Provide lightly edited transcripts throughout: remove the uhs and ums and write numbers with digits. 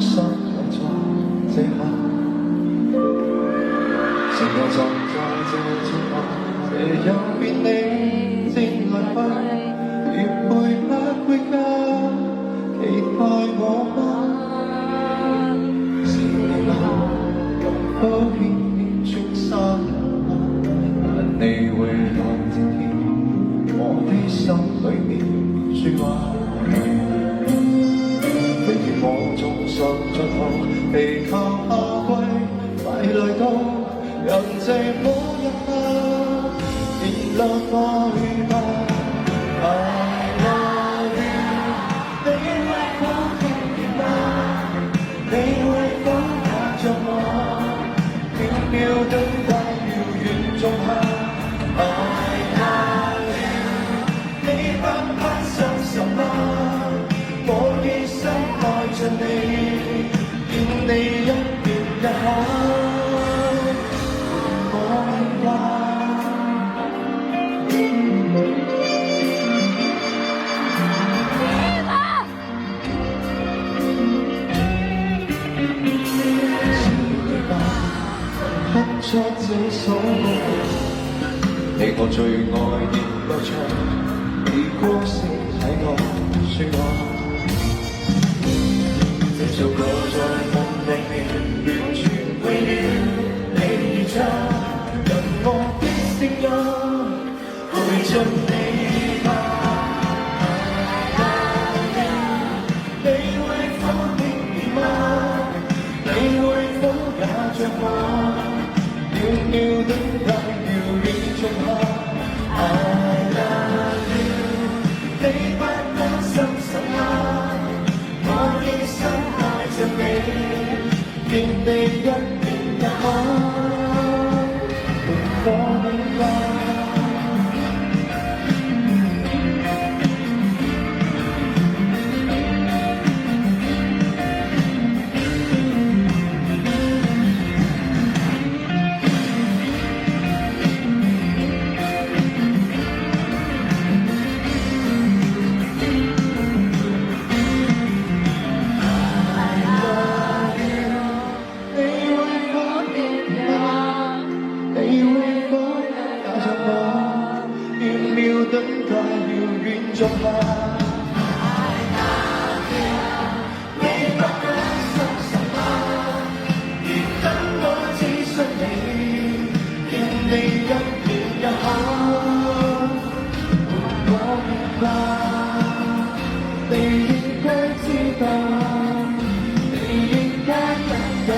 心有在這刻，成個站在這節目，這有別你漸來去，越配不會加，期待我嗎？是你嗎？咁都偏偏穿衫但你會看天天我的心裏面說話。我重拾盡頭，地球夏季快來到，讓這每一刻燃亮愛吧。I love you， 你會否聽見嗎？你會否也像我，渺渺等待遙遠仲夏。I love you， 你不怕傷心嗎？我一生愛着你，見你一遍一刻，我明白。刻出這首歌，你我最愛現歌唱，你歌聲喺我說話。這首歌在夢裏面完全為了你而唱，讓我的聲音陪着你吧。你會否聽見嗎？你會否也像我，渺渺等待遙遠仲夏。I love you， 你不擔心什麼？我一生着你，見你一遍一刻，我明白。等待遙遠仲夏。I love you， 你不敢說什麼，而等我只信你，見你一遍一刻，我明白，你應該知道，你應該感到。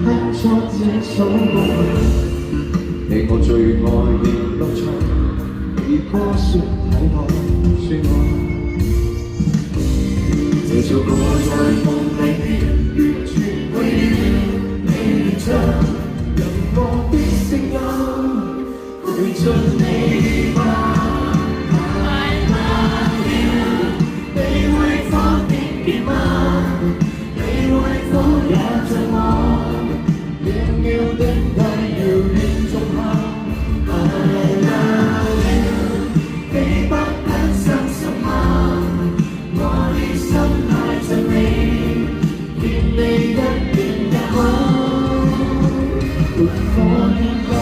刻出這首歌，你我最愛現歌唱，你歌聲喺我說話。這首歌在夢裏面完全為了你而唱，讓我的聲音陪着你吧。I love you， 你會否聽見嗎？你會否也像我，渺渺等待遙遠仲夏。I love you， 你不擔心什麼，我一生愛着你，見你一遍一刻，我明白。